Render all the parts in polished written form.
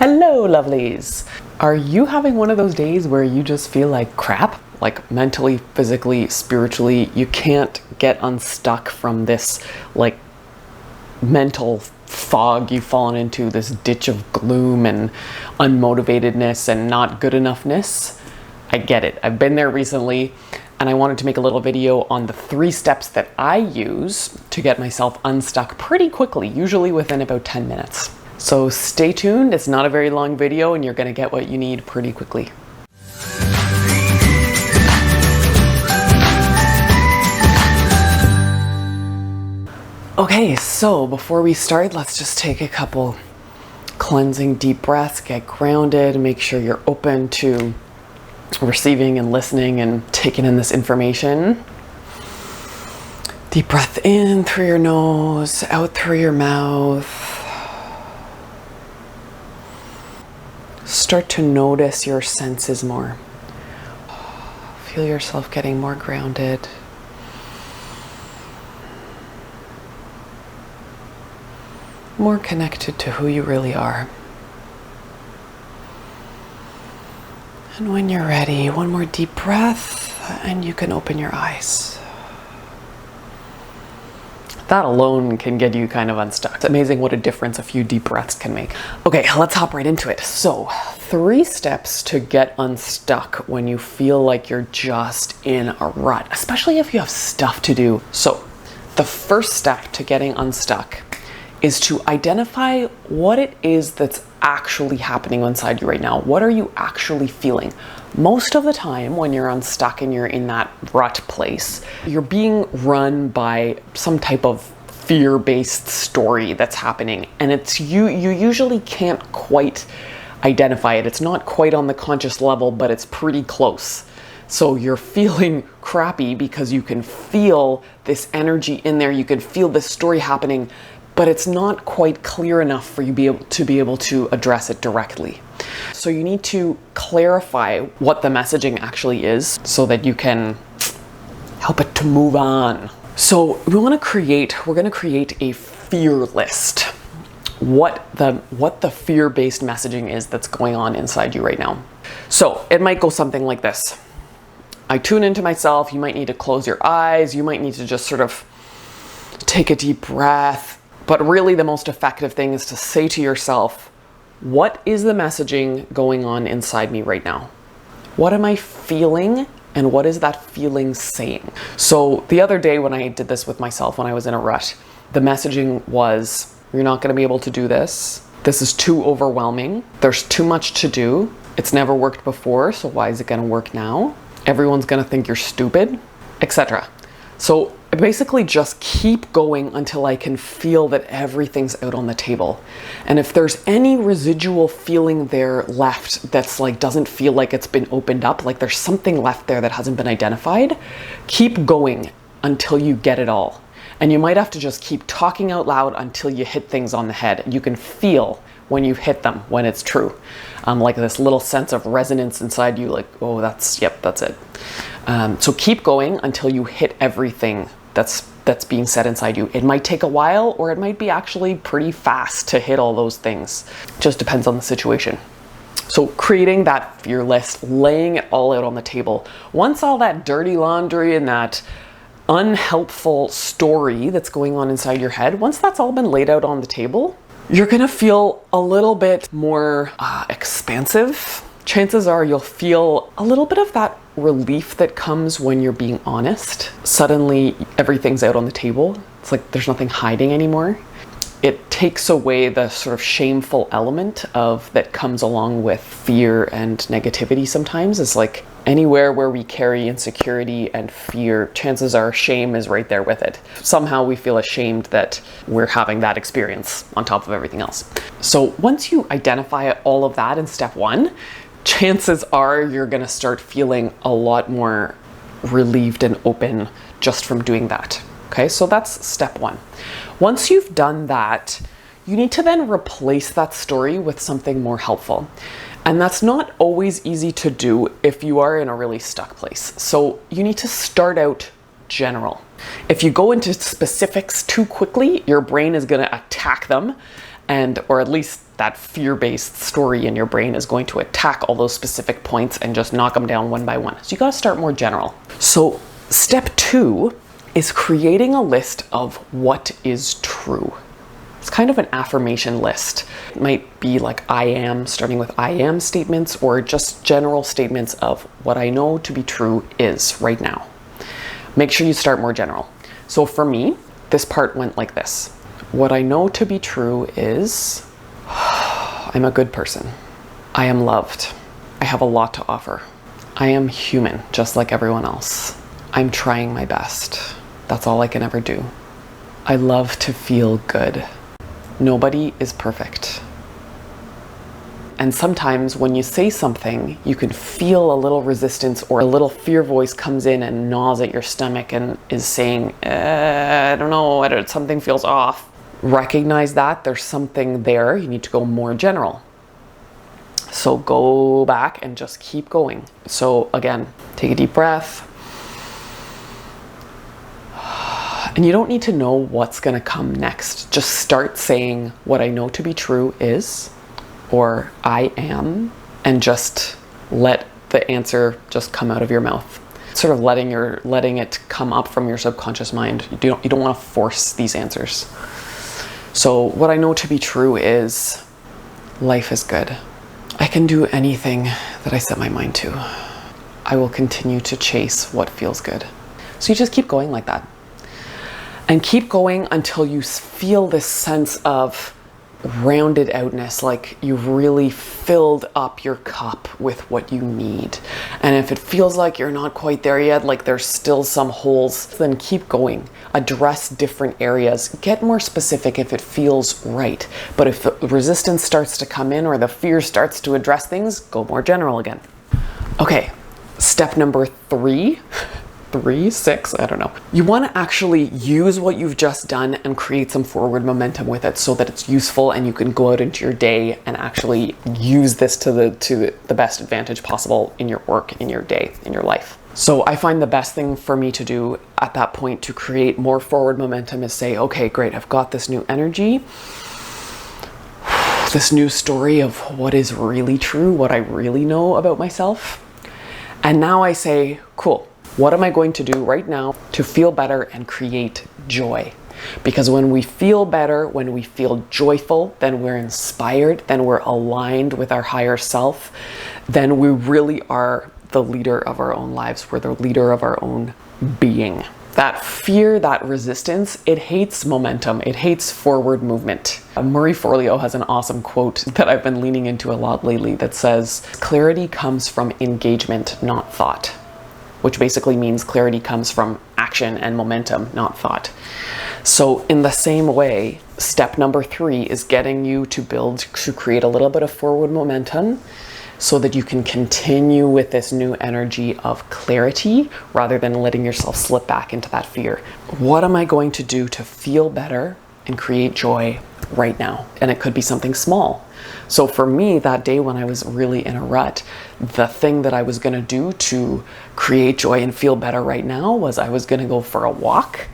Hello, lovelies. Are you having one of those days where you just feel like crap? Like mentally, physically, spiritually, you can't get unstuck from this like mental fog you've fallen into, this ditch of gloom and unmotivatedness and not good enoughness? I get it. I've been there recently, and I wanted to make a little video on the 3 steps that I use to get myself unstuck pretty quickly, usually within about 10 minutes. So stay tuned, it's not a very long video and you're gonna get what you need pretty quickly. Okay, so before we start, let's just take a couple cleansing deep breaths, get grounded, make sure you're open to receiving and listening and taking in this information. Deep breath in through your nose, out through your mouth. Start to notice your senses more. Feel yourself getting more grounded. More connected to who you really are. And when you're ready, one more deep breath and you can open your eyes. That alone can get you kind of unstuck. It's amazing what a difference a few deep breaths can make. Okay, let's hop right into it. So, 3 steps to get unstuck when you feel like you're just in a rut, especially if you have stuff to do. So, the first step to getting unstuck is to identify what it is that's actually happening inside you right now. What are you actually feeling? Most of the time when you're unstuck and you're in that rut place, you're being run by some type of fear-based story that's happening, and it's you usually can't quite identify it. It's not quite on the conscious level, but it's pretty close. So you're feeling crappy because you can feel this energy in there, you can feel this story happening, but it's not quite clear enough for you to be able to address it directly. So you need to clarify what the messaging actually is so that you can help it to move on. So we're gonna create a fear list. What the fear-based messaging is that's going on inside you right now. So it might go something like this. I tune into myself, you might need to close your eyes, you might need to just sort of take a deep breath. But really the most effective thing is to say to yourself, what is the messaging going on inside me right now? What am I feeling and what is that feeling saying? So the other day when I did this with myself, when I was in a rut, the messaging was, you're not gonna be able to do this. This is too overwhelming. There's too much to do. It's never worked before, so why is it gonna work now? Everyone's gonna think you're stupid, etc. So I basically just keep going until I can feel that everything's out on the table. And if there's any residual feeling there left that's like doesn't feel like it's been opened up, like there's something left there that hasn't been identified, keep going until you get it all. And you might have to just keep talking out loud until you hit things on the head. You can feel when you hit them, when it's true. Like this little sense of resonance inside you, like, oh, that's it. So keep going until you hit everything that's being said inside you. It might take a while, or it might be actually pretty fast to hit all those things. Just depends on the situation. So creating that fear list, laying it all out on the table. Once all that dirty laundry and that unhelpful story that's going on inside your head, once that's all been laid out on the table, you're gonna feel a little bit more expansive. Chances are you'll feel a little bit of that relief that comes when you're being honest. Suddenly everything's out on the table. It's like there's nothing hiding anymore. It takes away the sort of shameful element that comes along with fear and negativity sometimes. It's like anywhere where we carry insecurity and fear, chances are shame is right there with it. Somehow we feel ashamed that we're having that experience on top of everything else. So once you identify all of that in step 1, chances are you're gonna start feeling a lot more relieved and open just from doing that. Okay, so that's step 1. Once you've done that, you need to then replace that story with something more helpful. And that's not always easy to do if you are in a really stuck place. So you need to start out general. If you go into specifics too quickly, your brain is gonna attack them, or at least that fear-based story in your brain is going to attack all those specific points and just knock them down one by one. So you got to start more general. So step 2 is creating a list of what is true. It's kind of an affirmation list. It might be like I am, starting with I am statements, or just general statements of what I know to be true is right now. Make sure you start more general. So for me, this part went like this. What I know to be true is I'm a good person. I am loved. I have a lot to offer. I am human, just like everyone else. I'm trying my best. That's all I can ever do. I love to feel good. Nobody is perfect. And sometimes when you say something, you can feel a little resistance, or a little fear voice comes in and gnaws at your stomach and is saying, I don't know, something feels off. Recognize that there's something there. You need to go more general. So go back and just keep going. So again, take a deep breath. And you don't need to know what's going to come next. Just start saying what I know to be true is, or I am, and just let the answer just come out of your mouth. Sort of letting it come up from your subconscious mind. You don't want to force these answers. So what I know to be true is life is good. I can do anything that I set my mind to. I will continue to chase what feels good. So you just keep going like that. And keep going until you feel this sense of rounded outness, like you've really filled up your cup with what you need. And if it feels like you're not quite there yet, like there's still some holes, then keep going. Address different areas. Get more specific if it feels right. But if the resistance starts to come in or the fear starts to address things, go more general again. Okay, step number 3. 6, I don't know. You want to actually use what you've just done and create some forward momentum with it so that it's useful and you can go out into your day and actually use this to the best advantage possible in your work, in your day, in your life. So I find the best thing for me to do at that point to create more forward momentum is say, okay, great, I've got this new energy, this new story of what is really true, what I really know about myself. And now I say, cool. What am I going to do right now to feel better and create joy? Because when we feel better, when we feel joyful, then we're inspired, then we're aligned with our higher self, then we really are the leader of our own lives. We're the leader of our own being. That fear, that resistance, it hates momentum. It hates forward movement. Marie Forleo has an awesome quote that I've been leaning into a lot lately that says, clarity comes from engagement, not thought. Which basically means clarity comes from action and momentum, not thought. So in the same way, step number 3 is getting you to create a little bit of forward momentum so that you can continue with this new energy of clarity rather than letting yourself slip back into that fear. What am I going to do to feel better and create joy right now? And it could be something small. So for me, that day when I was really in a rut, the thing that I was going to do to create joy and feel better right now was I was going to go for a walk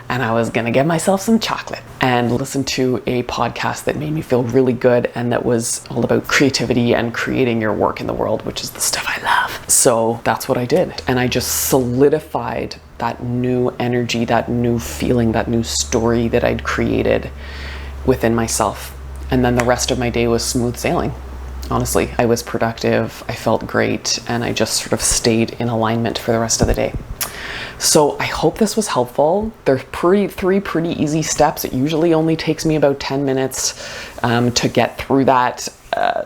and I was going to get myself some chocolate and listen to a podcast that made me feel really good and that was all about creativity and creating your work in the world, which is the stuff I love. So that's what I did. And I just solidified that new energy, that new feeling, that new story that I'd created within myself. And then the rest of my day was smooth sailing. Honestly, I was productive, I felt great, and I just sort of stayed in alignment for the rest of the day. So I hope this was helpful. They're 3 pretty easy steps. It usually only takes me about 10 minutes to get through that.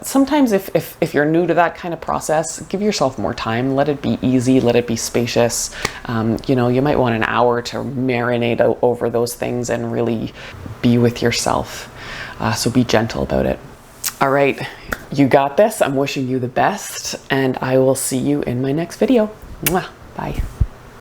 Sometimes if you're new to that kind of process, give yourself more time. Let it be easy, let it be spacious. You might want an hour to marinate over those things and really be with yourself. So be gentle about it. All right, you got this. I'm wishing you the best, and I will see you in my next video. Mwah. Bye.